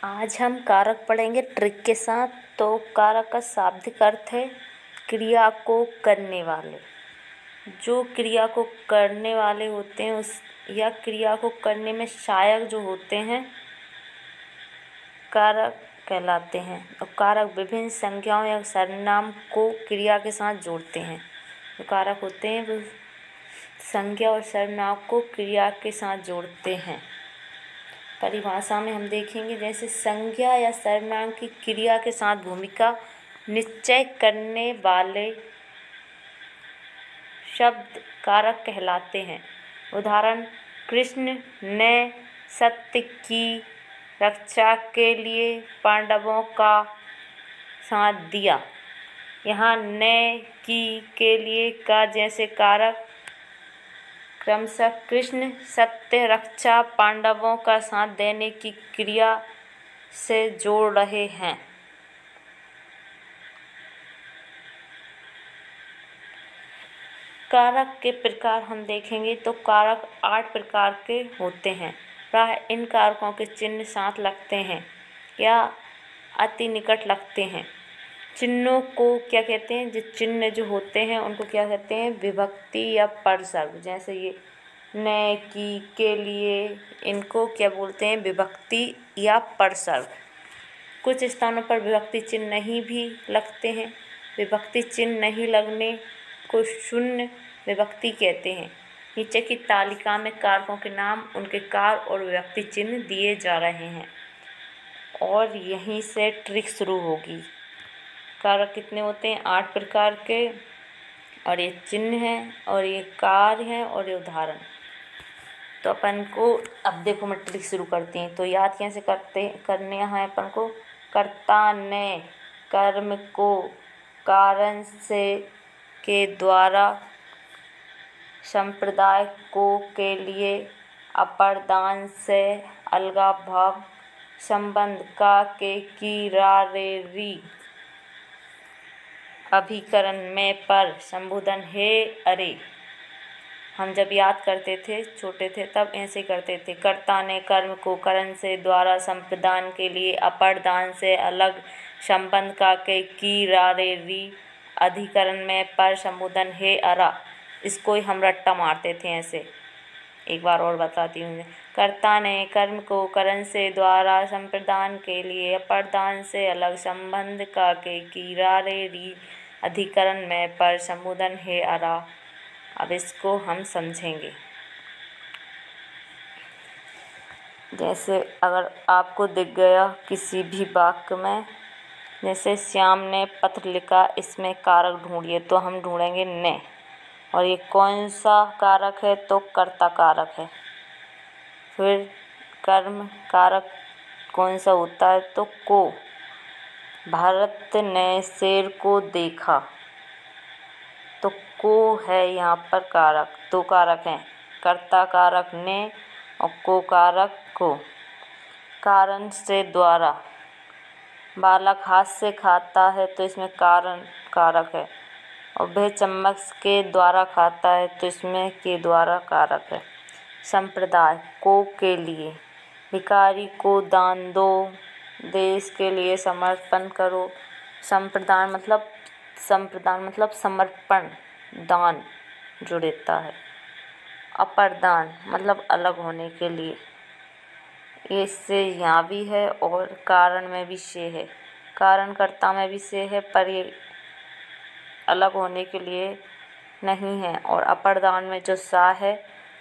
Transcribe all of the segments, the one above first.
आज हम कारक पढ़ेंगे ट्रिक के साथ। तो कारक का शाब्दिक अर्थ है क्रिया को करने वाले। जो क्रिया को करने वाले होते हैं उस या क्रिया को करने में सहायक जो होते हैं कारक कहलाते हैं। और कारक विभिन्न संख्याओं या सर्वनाम को क्रिया के साथ जोड़ते हैं। जो कारक होते हैं वो संख्या और सर्वनाम को क्रिया के साथ जोड़ते हैं। परिभाषा में हम देखेंगे जैसे संज्ञा या सर्वनाम की क्रिया के साथ भूमिका निश्चय करने वाले शब्द कारक कहलाते हैं। उदाहरण, कृष्ण ने सत्य की रक्षा के लिए पांडवों का साथ दिया। यहाँ ने की के लिए का जैसे कारक क्रमशः कृष्ण सत्य रक्षा पांडवों का साथ देने की क्रिया से जोड़ रहे हैं। कारक के प्रकार हम देखेंगे तो कारक 8 प्रकार के होते हैं। प्राय इन कारकों के चिन्ह साथ लगते हैं या अति निकट लगते हैं। चिन्हों को क्या कहते हैं? जो चिन्ह जो होते हैं उनको क्या कहते हैं? विभक्ति या परसर्ग। जैसे ये ने की के लिए, इनको क्या बोलते हैं? विभक्ति या परसर्ग। कुछ स्थानों पर विभक्ति चिन्ह नहीं भी लगते हैं। विभक्ति चिन्ह नहीं लगने को शून्य विभक्ति कहते हैं। नीचे की तालिका में कारकों के नाम, उनके कार और विभक्ति चिन्ह दिए जा रहे हैं और यहीं से ट्रिक शुरू होगी। कारक कितने होते हैं? 8 प्रकार के। और ये चिन्ह हैं और ये कार हैं और ये उदाहरण। तो अपन को अब देखो मैं ट्रिक शुरू करती हूँ। तो याद कैसे करने हैं अपन को? कर्ता ने कर्म को कारण से के द्वारा संप्रदाय को के लिए अपादान से अलगाभाव संबंध का के की रा रे री अभिकरण में पर संबोधन हे अरे। हम जब याद करते थे छोटे थे तब ऐसे करते थे। कर्ता ने कर्म को करण से द्वारा संप्रदान के लिए अपादान से अलग संबंध का के की रा रे री अधिकरण में पर संबोधन हे अरा। इसको ही हम रट्टा मारते थे ऐसे। एक बार और बताती हूँ। कर्ता ने कर्म को करण से द्वारा संप्रदान के लिए अपादान से अलग संबंध का के की रा रे री अधिकरण में पर संबोधन हे अरा। अब इसको हम समझेंगे। जैसे अगर आपको दिख गया किसी भी वाक्य में, जैसे श्याम ने पत्र लिखा, इसमें कारक ढूंढिए, तो हम ढूंढेंगे ने। और ये कौन सा कारक है? तो कर्ता कारक है। फिर कर्म कारक कौन सा होता है? तो को। भरत ने शेर को देखा, तो को है यहाँ पर कारक। 2 कारक हैं, कर्ता कारक ने और को कारक को। कारण से द्वारा, बालक हाथ से खाता है तो इसमें कारण कारक है। और वह चम्मच के द्वारा खाता है तो इसमें के द्वारा कारक है। संप्रदाय को के लिए, भिखारी को दान दो, देश के लिए समर्पण करो। संप्रदान मतलब समर्पण, दान जो देता है। अपादान मतलब अलग होने के लिए। इससे यहाँ भी है और कारण में भी से है। कारण कर्ता में भी से है पर ये अलग होने के लिए नहीं है। और अपादान में जो सा है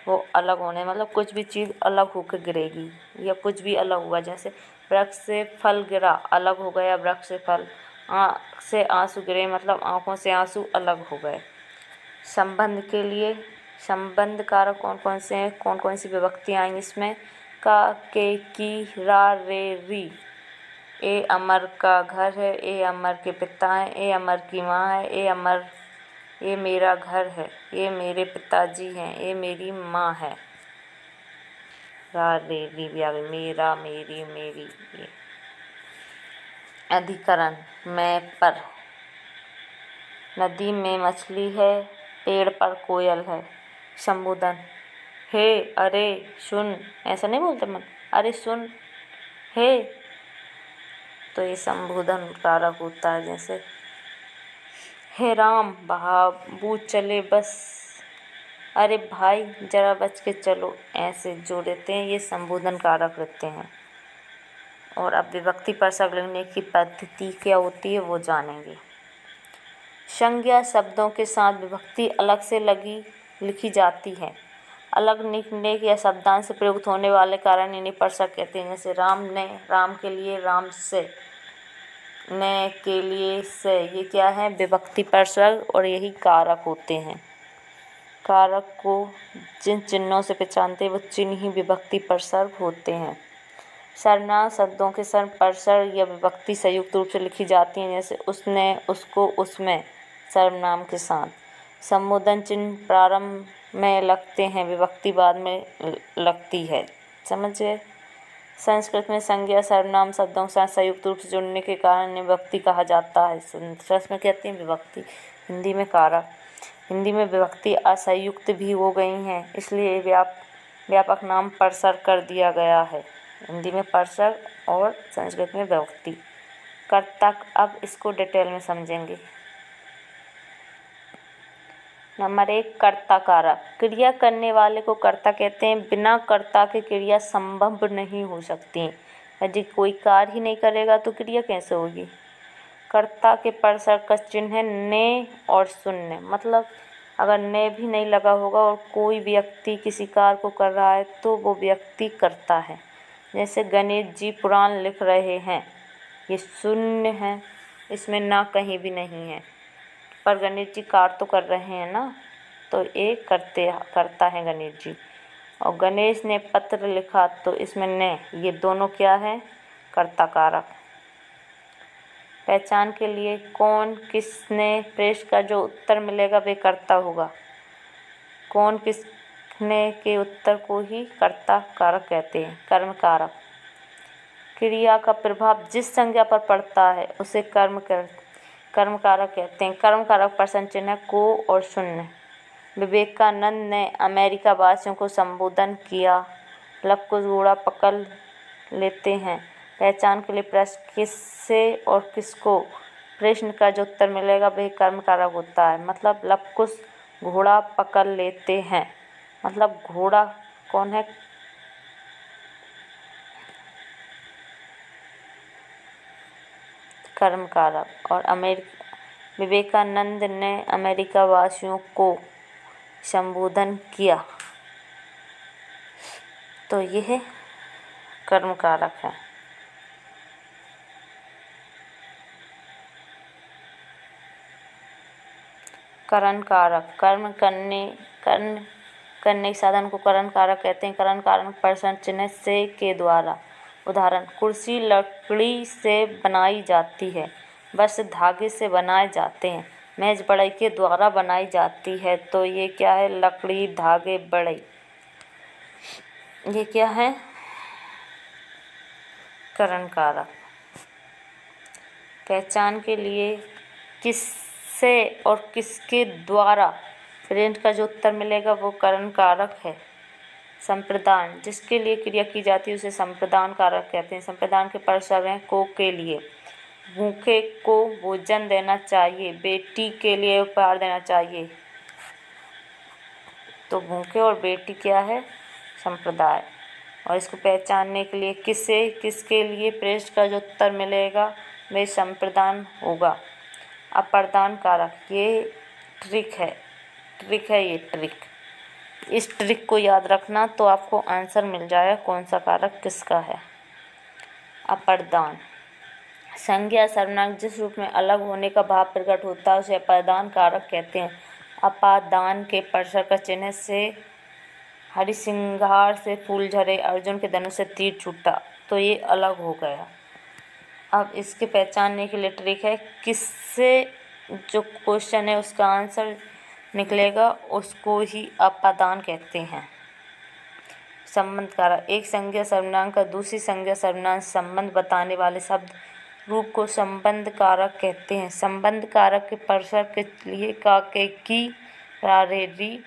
वो अलग होने, मतलब कुछ भी चीज़ अलग होकर गिरेगी या कुछ भी अलग हुआ। जैसे वृक्ष से फल गिरा, अलग हो गया वृक्ष से फल। आँख से आंसू गिरे मतलब आँखों से आंसू अलग हो गए। संबंध के लिए संबंध कारक कौन कौन से हैं? कौन कौन सी विभक्तियाँ आएंगी इसमें? का के की रा रे री। ए अमर का घर है, ए अमर के पिता हैं, ए अमर की माँ है, ए अमर ये मेरा घर है, ये मेरे पिताजी हैं, ये मेरी माँ है। रा रे री भी आ गई। मेरा, मेरी, मेरी। ये अधिकरण में पर। नदी में मछली है, पेड़ पर कोयल है। संबोधन हे अरे सुन, ऐसा नहीं बोलते मन, अरे सुन, हे तो ये संबोधन कारक होता है। जैसे हे राम बाबू चले बस, अरे भाई जरा बच के चलो, ऐसे जो रहते हैं ये संबोधन कारक रहते हैं। और अब विभक्ति परसक लिखने की पद्धति क्या होती है वो जानेंगे। संज्ञा शब्दों के साथ विभक्ति अलग से लिखी जाती है। अलग लिखने या शब्दांश से प्रयुक्त होने वाले कारण इन्हें परसक कहते हैं। जैसे राम ने, राम के लिए, राम से, ने के लिए, से, ये क्या है? विभक्ति परसक और यही कारक होते हैं। कारक को जिन चिन्हों से पहचानते हैं वो चिन्ह ही विभक्ति परसक होते हैं। सर्वनाम शब्दों के साथ परसक या विभक्ति संयुक्त रूप से लिखी जाती हैं। जैसे उसने, उसको, उसमें, सर्वनाम के साथ। संबोधन चिन्ह प्रारंभ में लगते हैं, विभक्ति बाद में लगती है। समझिए। संस्कृत में संज्ञा सर्वनाम शब्दों के साथ संयुक्त रूप से जुड़ने के कारण विभक्ति कहा जाता है। संस्कृत में कहते हैं विभक्ति, हिंदी में कारक। हिंदी में विभक्ति असंयुक्त भी हो गई हैं, इसलिए व्यापक नाम परसक कर दिया गया है। हिंदी में परसक और संस्कृत में विभक्ति। कर्ता, अब इसको डिटेल में समझेंगे। नंबर 1, कर्ता कारक। क्रिया करने वाले को कर्ता कहते हैं। बिना कर्ता के क्रिया संभव नहीं हो सकती। यदि कोई कार्य ही नहीं करेगा तो क्रिया कैसे होगी? कर्ता के परसक का चिन्ह है ने और शून्य। मतलब अगर ने भी नहीं लगा होगा और कोई व्यक्ति किसी कार्य को कर रहा है तो वो व्यक्ति करता है। जैसे गणेश जी पुराण लिख रहे हैं, ये शून्य है, इसमें ना कहीं भी नहीं है, पर गणेश जी कार्य तो कर रहे हैं ना, तो ये करता है गणेश जी। और गणेश ने पत्र लिखा तो इसमें ने, ये दोनों क्या है? कर्ता कारक। पहचान के लिए कौन, किसने, प्रश्न का जो उत्तर मिलेगा वे कर्ता होगा। कौन, किसने के उत्तर को ही कर्ता कारक कहते हैं। कर्म कारक। क्रिया का प्रभाव जिस संज्ञा पर पड़ता है उसे कर्म कारक कहते हैं। कर्म कारक प्रश्न चिन्ह को और शून्य। विवेकानंद ने अमेरिका वासियों को संबोधन किया। लव कुश घोड़ा पकड़ लेते हैं। पहचान के लिए प्रश्न किससे और किसको, प्रश्न का जो उत्तर मिलेगा वह कर्म कारक होता है। मतलब लव कुश घोड़ा पकड़ लेते हैं, मतलब घोड़ा कौन है? कर्म कारक। और विवेकानंद ने अमेरिका वासियों को संबोधन किया, तो यह कर्म कारक है। करण कारक। कर्म करने के साधन को करण कारक कहते हैं। करण कारक प्रश्न चिन्ह से के द्वारा। उदाहरण, कुर्सी लकड़ी से बनाई जाती है, वस्त्र धागे से बनाए जाते हैं, मेज बढ़ई के द्वारा बनाई जाती है। तो ये क्या है? लकड़ी, धागे, बढ़ई, ये क्या है? करण कारक। पहचान के लिए किससे और किसके द्वारा, प्रश्न का जो उत्तर मिलेगा वो करण कारक है। संप्रदान, जिसके लिए क्रिया की जाती है उसे संप्रदान कारक कहते हैं। संप्रदान के परसक हैं को, के लिए। भूखे को भोजन देना चाहिए, बेटी के लिए उपहार देना चाहिए, तो भूखे और बेटी क्या है? संप्रदाय। और इसको पहचानने के लिए किसे, किसके लिए, प्रश्न का जो उत्तर मिलेगा वह संप्रदान होगा। अप्रदान कारक, ये ट्रिक है ये ट्रिक। इस ट्रिक को याद रखना तो आपको आंसर मिल जाएगा कौन सा कारक किसका है। अप्रदान। संज्ञा सर्वनाम जिस रूप में अलग होने का भाव प्रकट होता है उसे अप्रदान कारक कहते हैं। अपादान के परसक का चिन्ह से हरिसिंगार से फूल झरे, अर्जुन के धनुष से तीर छूटा, तो ये अलग हो गया। अब इसके पहचानने के लिए ट्रिक है, किससे जो क्वेश्चन है उसका आंसर निकलेगा उसको ही अपादान कहते हैं। संबंध कारक। एक संज्ञा सर्वनाम का दूसरी संज्ञा सर्वनाम संबंध बताने वाले शब्द रूप को संबंध कारक कहते हैं। संबंध कारक के परसक के लिए का, के, की, प्रारेरी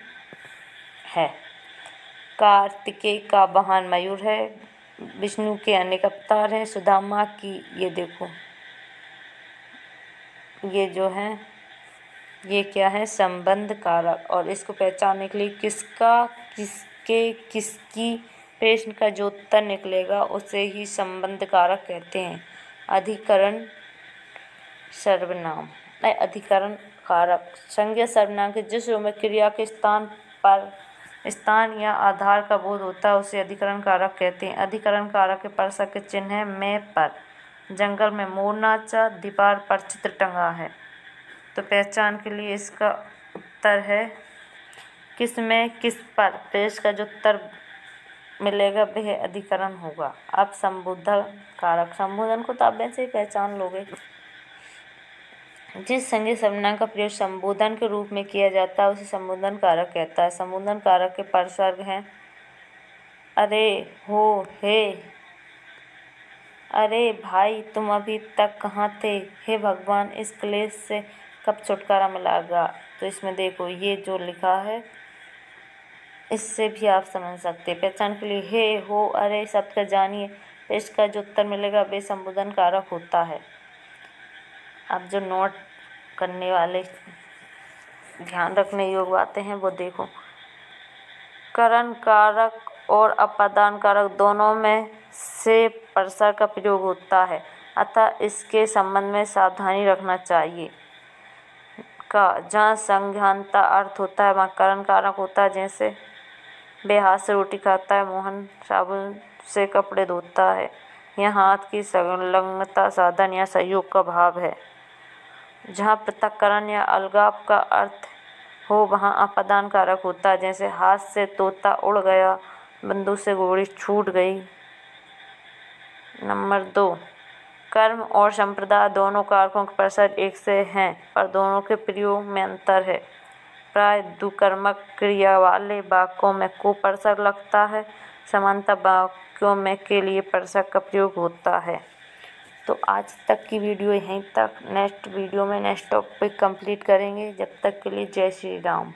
है। कार्तिकेय का वाहन मयूर है, विष्णु के अनेक अवतार हैं। सुदामा की ये देखो, ये जो है ये क्या है, संबंध कारक। और इसको पहचानने के लिए किसका, किसके, किसकी प्रश्न का जो उत्तर निकलेगा उसे ही संबंध कारक कहते हैं। अधिकरण सर्वनाम, अधिकरण कारक संज्ञा सर्वनाम के जिस रूप में क्रिया के स्थान या आधार का बोध होता है उसे अधिकरण कारक कहते हैं। अधिकरण कारक के परसक के चिन्ह है मैं पर, जंगल में मोर नाचा, दीवार पर चित्र टंगा है। तो पहचान के लिए इसका उत्तर है किस में, किस पर, पेश का जो उत्तर मिलेगा वह अधिकरण होगा। अब संबोधन कारक, संबोधन को तो आप वैसे ही पहचान लोगे। जिस संज्ञा सर्वनाम का प्रयोग संबोधन के रूप में किया जाता है उसे संबोधन कारक कहता है। संबोधन कारक के परसर्ग हैं अरे, हो, हे, अरे भाई तुम अभी तक कहाँ थे, हे भगवान इस क्लेश से कब छुटकारा मिलेगा। तो इसमें देखो ये जो लिखा है इससे भी आप समझ सकते हैं। पहचान के लिए हे, हो, अरे शब्द का जानिए, तो इसका जो उत्तर मिलेगा वे संबोधन कारक होता है। अब जो नोट करने वाले ध्यान रखने योग्य बातें हैं वो देखो, करण कारक और अपादान कारक दोनों में से परसर्ग का प्रयोग होता है, अतः इसके संबंध में सावधानी रखना चाहिए। जहाँ संज्ञान्ता अर्थ होता है वहाँ करण कारक होता है। जैसे वे हाथ से रोटी खाता है, मोहन साबुन से कपड़े धोता है। यहाँ हाथ की संलग्नता साधन या सहयोग का भाव है। जहाँ पृथक्करण या अलगाव का अर्थ हो वहाँ अपादान कारक होता है। जैसे हाथ से तोता उड़ गया, बंदूक से गोली छूट गई। नंबर 2, कर्म और संप्रदाय दोनों कारकों के परसर्ग एक से हैं पर दोनों के प्रयोग में अंतर है। प्राय दुकर्मक क्रिया वाले वाक्यों में को परसर्ग लगता है, समानता वाक्यों में के लिए परसर्ग का प्रयोग होता है। तो आज तक की वीडियो यहीं तक। नेक्स्ट वीडियो में नेक्स्ट टॉपिक कंप्लीट करेंगे। जब तक के लिए जय श्री राम।